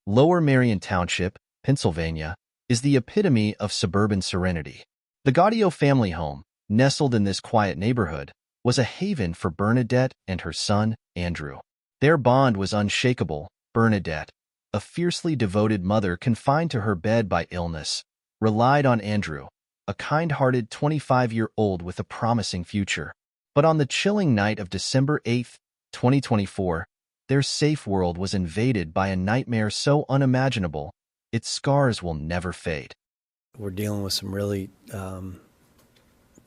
Lower Merion Township, Pennsylvania, is the epitome of suburban serenity. The Gaudio family home, nestled in this quiet neighborhood, was a haven for Bernadette and her son, Andrew. Their bond was unshakable. Bernadette, a fiercely devoted mother confined to her bed by illness, relied on Andrew, a kind-hearted 25-year-old with a promising future. But on the chilling night of December 8, 2024, their safe world was invaded by a nightmare so unimaginable, its scars will never fade. We're dealing with some really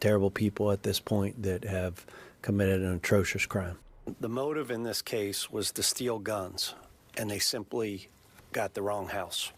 terrible people at this point that have committed an atrocious crime. The motive in this case was to steal guns, and they simply got the wrong house.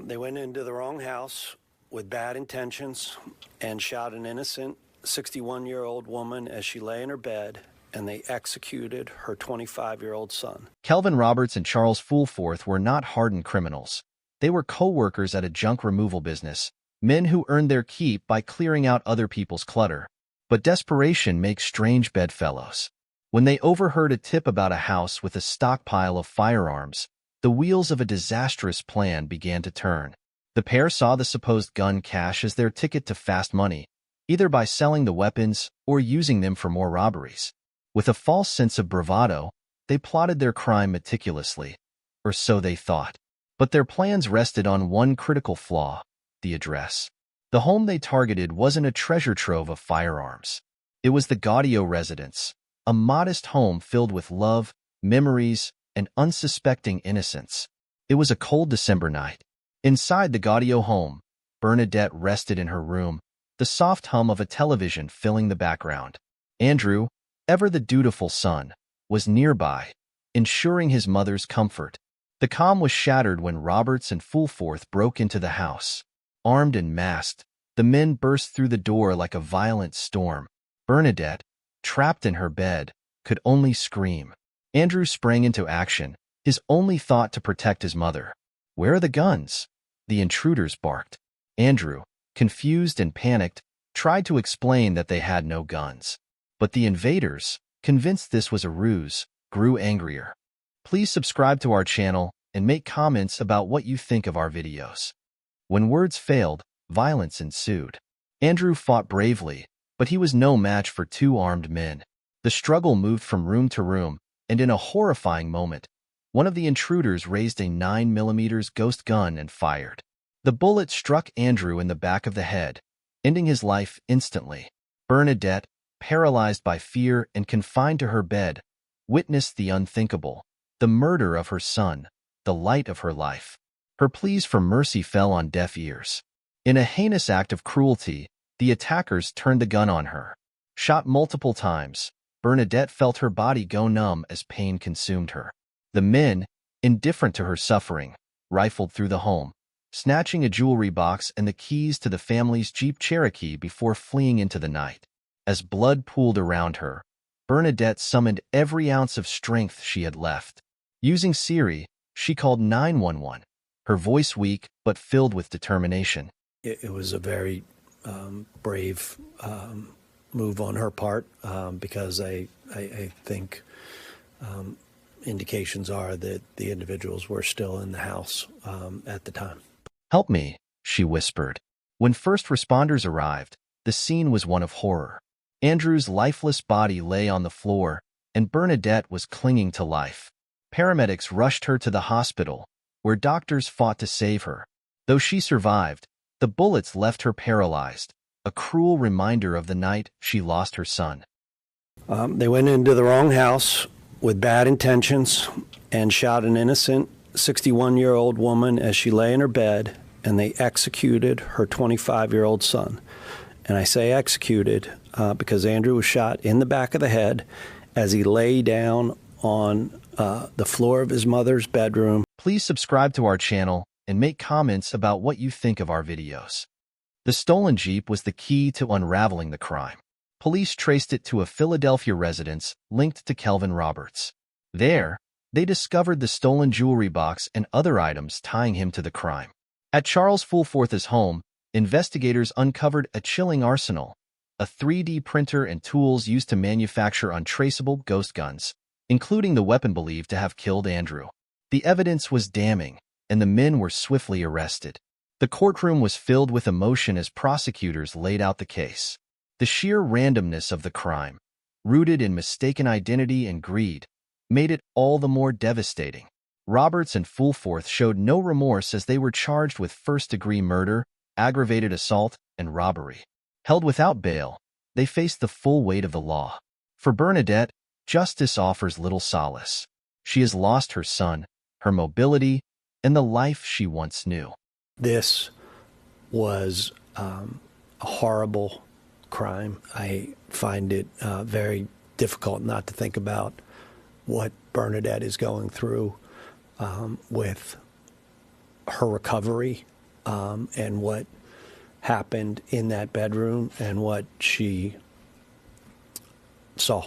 They went into the wrong house with bad intentions and shot an innocent 61-year-old woman as she lay in her bed, and they executed her 25-year-old son. Kelvin Roberts and Charles Fulforth were not hardened criminals. They were co-workers at a junk removal business, men who earned their keep by clearing out other people's clutter. But desperation makes strange bedfellows. When they overheard a tip about a house with a stockpile of firearms, the wheels of a disastrous plan began to turn. The pair saw the supposed gun cache as their ticket to fast money, either by selling the weapons or using them for more robberies. With a false sense of bravado, they plotted their crime meticulously, or so they thought. But their plans rested on one critical flaw: the address. The home they targeted wasn't a treasure trove of firearms. It was the Guadio residence, a modest home filled with love, memories, and unsuspecting innocence. It was a cold December night. Inside the Guadio home, Bernadette rested in her room, the soft hum of a television filling the background. Andrew, ever the dutiful son, was nearby, ensuring his mother's comfort. The calm was shattered when Roberts and Fulforth broke into the house. Armed and masked, the men burst through the door like a violent storm. Bernadette, trapped in her bed, could only scream. Andrew sprang into action, his only thought to protect his mother. "Where are the guns?" the intruders barked. Andrew, confused and panicked, tried to explain that they had no guns. But the invaders, convinced this was a ruse, grew angrier. Please subscribe to our channel and make comments about what you think of our videos. When words failed, violence ensued. Andrew fought bravely, but he was no match for two armed men. The struggle moved from room to room, and in a horrifying moment, one of the intruders raised a 9mm ghost gun and fired. The bullet struck Andrew in the back of the head, ending his life instantly. Bernadette, paralyzed by fear and confined to her bed, witnessed the unthinkable, the murder of her son, the light of her life. Her pleas for mercy fell on deaf ears. In a heinous act of cruelty, the attackers turned the gun on her. Shot multiple times, Bernadette felt her body go numb as pain consumed her. The men, indifferent to her suffering, rifled through the home, snatching a jewelry box and the keys to the family's Jeep Cherokee before fleeing into the night. As blood pooled around her, Bernadette summoned every ounce of strength she had left. Using Siri, she called 911, her voice weak but filled with determination. It was a very brave move on her part because I think indications are that the individuals were still in the house at the time. "Help me," she whispered. When first responders arrived, the scene was one of horror. Andrew's lifeless body lay on the floor, and Bernadette was clinging to life. Paramedics rushed her to the hospital, where doctors fought to save her. Though she survived, the bullets left her paralyzed, a cruel reminder of the night she lost her son. They went into the wrong house with bad intentions and shot an innocent 61-year-old woman as she lay in her bed, and they executed her 25-year-old son. And I say executed because Andrew was shot in the back of the head as he lay down on the floor of his mother's bedroom. Please subscribe to our channel and make comments about what you think of our videos. The stolen Jeep was the key to unraveling the crime. Police traced it to a Philadelphia residence linked to Kelvin Roberts. There, they discovered the stolen jewelry box and other items tying him to the crime. At Charles Fulforth's home, investigators uncovered a chilling arsenal, a 3D printer and tools used to manufacture untraceable ghost guns, including the weapon believed to have killed Andrew. The evidence was damning. and the men were swiftly arrested. The courtroom was filled with emotion as prosecutors laid out the case. The sheer randomness of the crime, rooted in mistaken identity and greed, made it all the more devastating. Roberts and Fulforth showed no remorse as they were charged with first-degree murder, aggravated assault, and robbery. Held without bail, they faced the full weight of the law. For Bernadette, justice offers little solace. She has lost her son, her mobility, and the life she once knew. This was a horrible crime. I find it very difficult not to think about what Bernadette is going through with her recovery and what happened in that bedroom and what she saw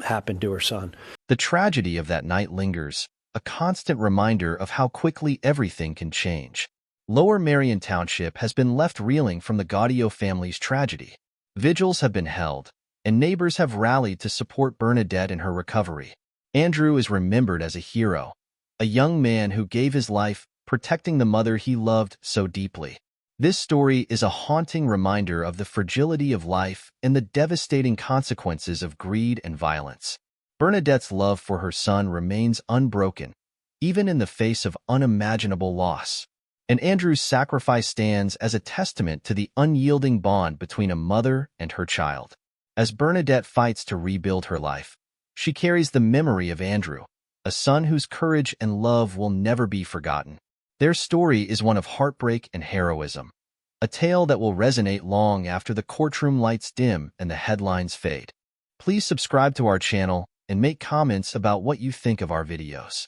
happen to her son. The tragedy of that night lingers, a constant reminder of how quickly everything can change. Lower Merion Township has been left reeling from the Gaudio family's tragedy. Vigils have been held, and neighbors have rallied to support Bernadette in her recovery. Andrew is remembered as a hero, a young man who gave his life protecting the mother he loved so deeply. This story is a haunting reminder of the fragility of life and the devastating consequences of greed and violence. Bernadette's love for her son remains unbroken, even in the face of unimaginable loss. And Andrew's sacrifice stands as a testament to the unyielding bond between a mother and her child. As Bernadette fights to rebuild her life, she carries the memory of Andrew, a son whose courage and love will never be forgotten. Their story is one of heartbreak and heroism, a tale that will resonate long after the courtroom lights dim and the headlines fade. Please subscribe to our channel and make comments about what you think of our videos.